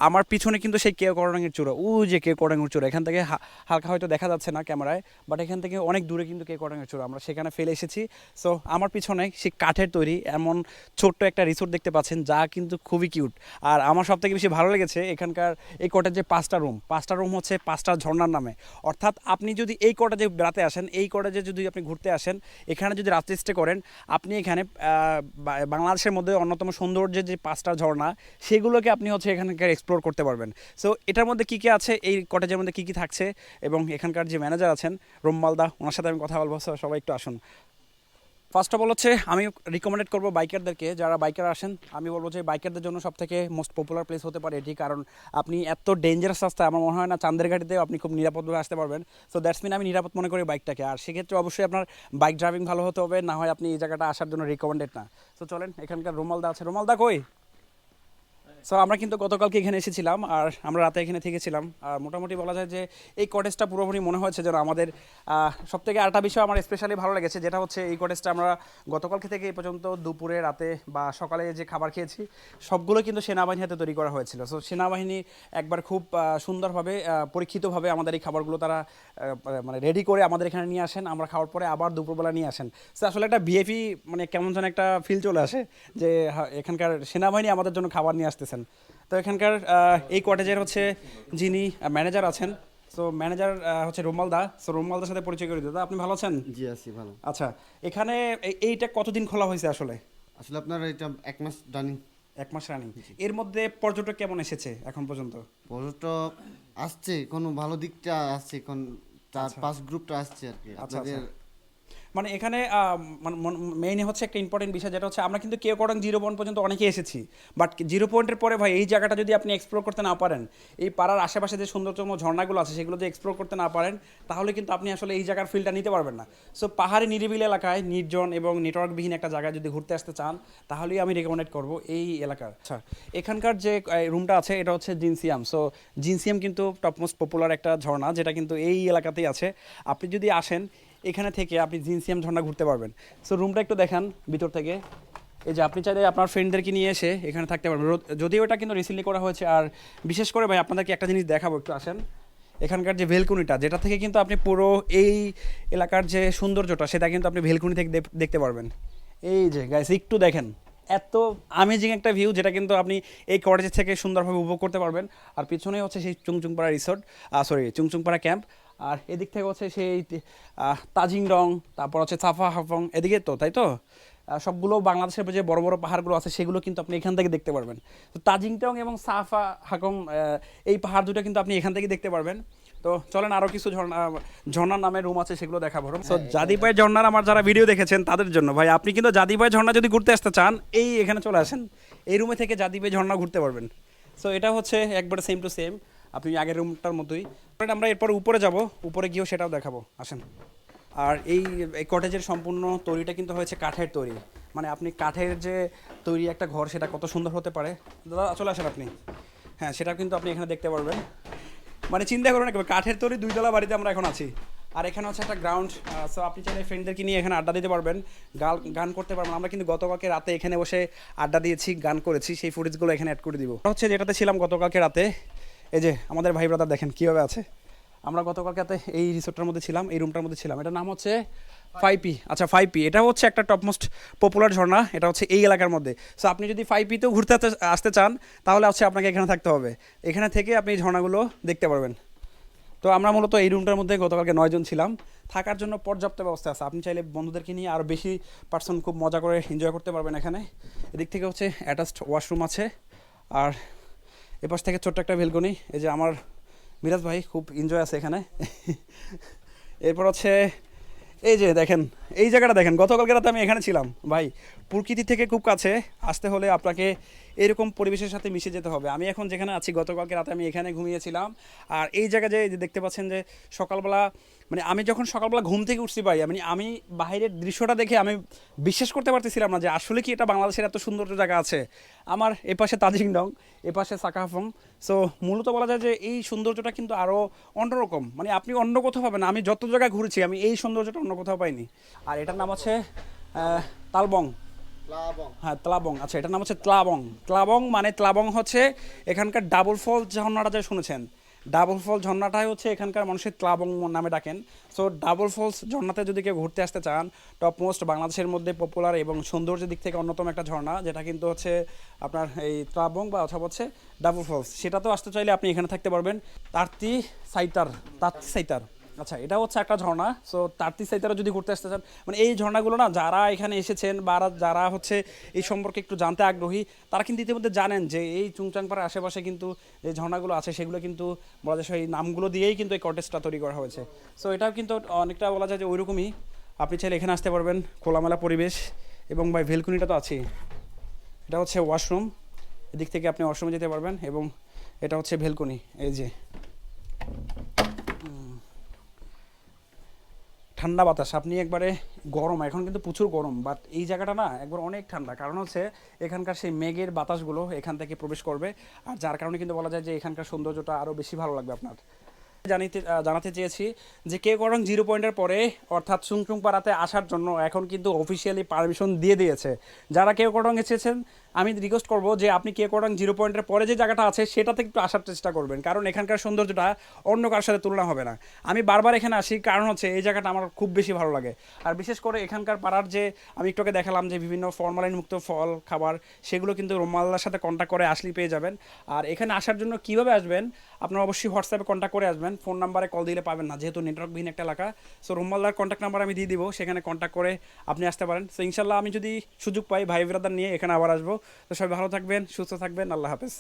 আমার পিছনে কিন্তু সেই কেওক্রাডাঙের চূড়া, যে কেওক্রাডাঙের চূড়া, এখান থেকে হালকা হয়তো দেখা যাচ্ছে না ক্যামেরায়, বাট এখান থেকে অনেক দূরে কিন্তু কেওক্রাডাঙের চূড়া, আমরা সেখানে ফেলে এসেছি। সো আমার পিছনে সেই কাঠের তৈরি এমন ছোট্ট একটা রিসোর্ট দেখতে পাচ্ছেন, যা কিন্তু খুবই কিউট। আর আমার সবথেকে বেশি ভালো লেগেছে এখানকার এই কটেজে 5টা রুম হচ্ছে 5টা ঝর্ণার নামে। অর্থাৎ আপনি যদি এই কটেজে বেড়াতে আসেন, এই কটেজে যদি আপনি ঘুরতে আসেন, এখানে যদি রাত্রি স্টে করেন, আপনি এখানে বাংলাদেশের মধ্যে অন্যতম সৌন্দর্যের যে 5টা ঝর্ণা, সেগুলোকে আপনি হচ্ছে এখানকার এক্সপ্লোর করতে পারবেন। সো এটার মধ্যে কী কী আছে, এই কটেজের মধ্যে কী কী থাকছে, এবং এখানকার যে ম্যানেজার আছেন রোমমালদা, ওনার সাথে আমি কথা বলবো। So, সবাই একটু আসুন। ফার্স্ট অফ অল হচ্ছে আমি রিকমেন্ডেড করবো বাইকারদেরকে, যারা বাইকার আসেন, আমি বলবো যে বাইকারদের জন্য সবথেকে মোস্ট পপুলার প্লেস হতে পারে এটি। কারণ আপনি এত ডেঞ্জারাস রাস্তায় আমার মনে হয় না চান্দের ঘাটিতেও আপনি খুব নিরাপদভাবে আসতে পারবেন। সো দ্যাটস মিন আমি নিরাপদ মনে করি বাইকটাকে। আর সেক্ষেত্রে অবশ্যই আপনার বাইক ড্রাইভিং ভালো হতে হবে, না হয় আপনি এই জায়গাটা আসার জন্য রিকমেন্ডেড না। সো চলেন, এখানকার রুমালদা আছে। রুমালদা কই? সো আমরা কিন্তু গতকালকে এখানে এসেছিলাম, আর আমরা রাতে এখানে থেকেছিলাম। আর মোটামুটি বলা যায় যে এই কটেজটা পুরোপুরি মনে হয়েছে যেন আমাদের সবথেকে আরেকটা বিষয় আমার স্পেশালি ভালো লেগেছে, যেটা হচ্ছে এই কটেজটা আমরা গতকালকে থেকে এই পর্যন্ত দুপুরে, রাতে বা সকালে যে খাবার খেয়েছি, সবগুলো কিন্তু সেনাবাহিনী হাতে তৈরি করা হয়েছিল। সো সেনাবাহিনী একবার খুব সুন্দরভাবে পরীক্ষিতভাবে আমাদের এই খাবারগুলো তারা মানে রেডি করে আমাদের এখানে নিয়ে আসেন। আমরা খাওয়ার পরে আবার দুপুরবেলা নিয়ে আসেন। সো আসলে একটা ভিআইপি মানে কেমন যেন একটা ফিল চলে আসে যে এখানকার সেনাবাহিনী আমাদের জন্য খাবার নিয়ে আসতেছেন। তো এখানকার এই কটেজের হচ্ছে যিনি ম্যানেজার আছেন, সো ম্যানেজার হচ্ছে রুমাল দা। সো রুমাল দার সাথে পরিচয় করে দিতে, আপনি ভালো আছেন? জি আছি ভালো। আচ্ছা, এখানে এইটা কতদিন খোলা হয়েছে আসলে? আসলে আপনার এটা 1 মাস রানিং। 1 মাস রানিং। এর মধ্যে পর্যটক কেমন এসেছে এখন পর্যন্ত? পর্যটক আসছে, কোনো ভালো দিকটা আসছে, কোন চার আচ্ছা পাঁচ গ্রুপটা আসছে আর কি আচ্ছা আচ্ছা। আপনাদের। মানে এখানে মেইন হচ্ছে একটা ইম্পর্টেন্ট বিষয়, যেটা হচ্ছে আমরা কিন্তু কেওক্রাডাং 0 পয়েন্ট পর্যন্ত অনেকে এসেছি, বাট 0 পয়েন্টের পরে ভাই এই জায়গাটা যদি আপনি এক্সপ্লোর করতে না পারেন, এই পাড়ার আশেপাশে যে সুন্দরতম ঝর্ণাগুলো আছে সেগুলো যদি এক্সপ্লোর করতে না পারেন, তাহলে কিন্তু আপনি আসলে এই জায়গার ফিলটা নিতে পারবেন না। সো পাহাড়ি নিরিবিলি এলাকায় নির্জন এবং নেটওয়ার্কবিহীন একটা জায়গায় যদি ঘুরতে আসতে চান, তাহলেই আমি রেকমেন্ড করবো এই এলাকার। আচ্ছা, এখানকার যে রুমটা আছে এটা হচ্ছে জিনসিয়াম। সো জিনসিয়াম কিন্তু টপমোস্ট পপুলার একটা ঝর্ণা, যেটা কিন্তু এই এলাকাতেই আছে। আপনি যদি আসেন, এখানে থেকে আপনি জিনসিয়াম ঝর্ণা ঘুরতে পারবেন। সো রুমটা একটু দেখান ভিতর থেকে। এই যে আপনি চাইলে আপনার ফ্রেন্ডদেরকে নিয়ে এসে এখানে থাকতে পারবেন, যদিও এটা কিন্তু রিসেন্টলি করা হয়েছে। আর বিশেষ করে ভাই আপনাদেরকে একটা জিনিস দেখাবো, একটু আসেন। এখানকার যে ভেলকুনিটা, যেটা থেকে কিন্তু আপনি পুরো এই এলাকার যে সৌন্দর্যটা, সেটা কিন্তু আপনি ভেলকুনি থেকে দেখতে পারবেন। এই যে গাইস একটু দেখেন, এত আমেজিং একটা ভিউ, যেটা কিন্তু আপনি এই কটেজ থেকে সুন্দরভাবে উপভোগ করতে পারবেন। আর পিছনেই হচ্ছে সেই চুংচুংপাড়া রিসোর্ট, চুংচুংপাড়া ক্যাম্প। আর এদিক থেকে হচ্ছে সেই তাজিং রং, তারপর হচ্ছে সাফা হাফং, এদিকে তো তাই তো সবগুলো বাংলাদেশের যে বড় বড় পাহাড়গুলো আছে সেগুলো কিন্তু আপনি এখান থেকে দেখতে পারবেন। তো তাজিং টং এবং সাফা হাকং, এই পাহাড় দুটো কিন্তু আপনি এখান থেকে দেখতে পারবেন। তো চলেন, আরও কিছু ঝর্ণার নামে রুম আছে, সেগুলো দেখাবো। তো জাদিপাই ঝর্ণার আমার যারা ভিডিও দেখেছেন তাদের জন্য ভাই, আপনি কিন্তু জাদিপাই ঝর্ণা যদি ঘুরতে আসতে চান, এই এখানে চলে আসেন। এই রুমে থেকে জাদিপাই ঝর্ণা ঘুরতে পারবেন। সো এটা হচ্ছে একবারে সেম টু সেম আপনি আগের রুমটার মতোই। আমরা এরপর উপরে যাব, উপরে গিয়েও সেটাও দেখাবো, আসেন। আর এই কটেজের সম্পূর্ণ তৈরিটা কিন্তু হয়েছে কাঠের তৈরি। মানে আপনি কাঠের যে তৈরি একটা ঘর, সেটা কত সুন্দর হতে পারে। দাদা চলে আসেন আপনি। হ্যাঁ, সেটা কিন্তু আপনি এখানে দেখতে পারবেন। মানে চিন্তা করুন, একেবারে কাঠের তৈরি 2 তলা বাড়িতে আমরা এখন আছি। আর এখানে হচ্ছে একটা গ্রাউন্ড। সো আপনি চাইলে ফ্রেন্ডদেরকে নিয়ে এখানে আড্ডা দিতে পারবেন, গান করতে পারবেন। আমরা কিন্তু গতকালকে রাতে এখানে বসে আড্ডা দিয়েছি, গান করেছি, সেই ফুটেজগুলো এখানে অ্যাড করে দিব। হচ্ছে যেটাতে ছিলাম গতকালকে রাতে, এই যে আমাদের ভাই ব্রাদার দেখেন কীভাবে আছে। আমরা গতকালকে রাতে এই রিসোর্টটার মধ্যে ছিলাম, এই রুমটার মধ্যে ছিলাম। এটার নাম হচ্ছে 5P। আচ্ছা 5P, এটা হচ্ছে একটা টপমোস্ট পপুলার ঝর্ণা, এটা হচ্ছে এই এলাকার মধ্যে। সো আপনি যদি 5Pতেও ঘুরতে আসতে চান, তাহলে হচ্ছে আপনাকে এখানে থাকতে হবে। এখানে থেকে আপনি এই ঝর্ণাগুলো দেখতে পারবেন। তো আমরা মূলত এই রুমটার মধ্যে গতকালকে 9 জন ছিলাম। থাকার জন্য পর্যাপ্ত ব্যবস্থা আছে, আপনি চাইলে বন্ধুদেরকে নিয়ে আরও বেশি পার্সন খুব মজা করে এনজয় করতে পারবেন এখানে। এদিক থেকে হচ্ছে অ্যাটাচড ওয়াশরুম আছে, আর এপাশ থেকে ছোট্ট একটা বেলকনি। এই যে আমার মিরাজ ভাই খুব এনজয় আছে এখানে। এরপর হচ্ছে এই যে দেখেন, এই জায়গাটা দেখেন, গতকালকে রাতে আমি এখানে ছিলাম ভাই। প্রকৃতি থেকে খুব কাছে আসতে হলে আপনাকে এরকম পরিবেশের সাথে মিশে যেতে হবে। আমি এখন যেখানে আছি, গতকালকে রাতে আমি এখানে ঘুমিয়েছিলাম। আর এই জায়গায় যে দেখতে পাচ্ছেন যে সকালবেলা, মানে আমি যখন সকালবেলা ঘুম থেকে উঠছি ভাই, আমি বাইরের দৃশ্যটা দেখে আমি বিশ্বাস করতে পারতেছিলাম না যে আসলে কি এটা বাংলাদেশের এত সুন্দর জায়গা আছে। আমার এপাশে তাজিং ডং, এপাশে সাকাহাফং। সো মূলত বলা যায় যে এই সৌন্দর্যটা কিন্তু আরও অন্যরকম, মানে আপনি অন্য কোথাও পাবেন না। আমি যত জায়গায় ঘুরেছি, আমি এই সৌন্দর্যটা অন্য কোথাও পাইনি। আর এটার নাম হচ্ছে তালবং। হ্যাঁ ত্লাবং, আচ্ছা এটার নাম হচ্ছে ত্লাবং। ত্লাবং মানে ত্লাবং হচ্ছে এখানকার ডাবল ফল ঝর্ণাটা যে শুনেছেন, ডাবল ফল ঝর্ণাটাই হচ্ছে এখানকার মানুষের ত্লাবং নামে ডাকেন। সো ডাবল ফলস ঝর্ণাতে যদি কেউ ঘুরতে আসতে চান, টপ মোস্ট বাংলাদেশের মধ্যে পপুলার এবং সৌন্দর্যের দিক থেকে অন্যতম একটা ঝর্ণা, যেটা কিন্তু হচ্ছে আপনার এই ত্লাবং বা অথবা হচ্ছে ডাবল ফলস, সেটাতেও আসতে চাইলে আপনি এখানে থাকতে পারবেন। তার্তি সাইতার, তাঁতি সাইতার, আচ্ছা এটা হচ্ছে একটা ঝর্ণা। সো তার্তি সাইতারও যদি ঘুরতে আসতে চান, মানে এই ঝর্ণাগুলো না যারা এখানে এসেছেন বা যারা হচ্ছে এই সম্পর্কে একটু জানতে আগ্রহী, তারা কিন্তু ইতিমধ্যে জানেন যে এই চুংচাংপাড়ার আশেপাশে কিন্তু যে ঝর্ণাগুলো আছে সেগুলো কিন্তু বলা যায় সেই নামগুলো দিয়েই কিন্তু এই কটেজটা তৈরি করা হয়েছে। সো এটাও কিন্তু অনেকটা বলা যায় যে ওইরকমই, আপনি চাইলে এখানে আসতে পারবেন, খোলামেলা পরিবেশ এবং ভাই ভেলকুনিটা তো আছেই। এটা হচ্ছে ওয়াশরুম, এদিক থেকে আপনি ওয়াশরুমে যেতে পারবেন এবং এটা হচ্ছে ভেলকুনি, এই যে ঠান্ডা বাতাস, আপনি একবারে গরম, এখন কিন্তু প্রচুর গরম, বাট এই জায়গাটা না একবার অনেক ঠান্ডা, কারণ হচ্ছে এখানকার সেই মেঘের বাতাসগুলো এখান থেকে প্রবেশ করবে, আর যার কারণে কিন্তু বলা যায় যে এখানকার সৌন্দর্যটা আরও বেশি ভালো লাগবে আপনার। জানাতে চেয়েছি যে কেওক্রং জিরো পয়েন্টের পরে অর্থাৎ সুংচুং পাড়াতে আসার জন্য এখন কিন্তু অফিসিয়ালি পারমিশন দিয়ে দিয়েছে। যারা কেওক্রং এসেছেন আমি রিকোয়েস্ট করবো যে আপনি কেওক্রং জিরো পয়েন্টের পরে যে জায়গাটা আছে সেটাতে একটু আসার চেষ্টা করবেন, কারণ এখানকার সৌন্দর্যটা অন্য কারোর সাথে তুলনা হবে না। আমি বারবার এখানে আসি, কারণ হচ্ছে এই জায়গাটা আমার খুব বেশি ভালো লাগে। আর বিশেষ করে এখানকার পাড়ার যে আমি একটু আগে দেখালাম যে বিভিন্ন ফরমালিন মুক্ত ফল খাবার, সেগুলো কিন্তু রুমাল্লার সাথে কন্ট্যাক্ট করে আসলেই পেয়ে যাবেন। আর এখানে আসার জন্য কীভাবে আসবেন, আপনারা অবশ্যই হোয়াটসঅ্যাপে কন্ট্যাক্ট করে আসবেন, ফোন নাম্বারে কল দিলে পাবেন না, যেহেতু নেটওয়ার্কবিহীন একটা এলাকা। সো রুমাল্লার কন্ট্যাক্ট নাম্বার আমি দিয়ে দিব, সেখানে কন্ট্যাক্ট করে আপনি আসতে পারেন। সো ইনশাল্লাহ আমি যদি সুযোগ পাই ভাই ব্রাদার নিয়ে এখানে আবার আসবো। তো সবাই ভালো থাকবেন, সুস্থ থাকবেন, আল্লাহ হাফেজ।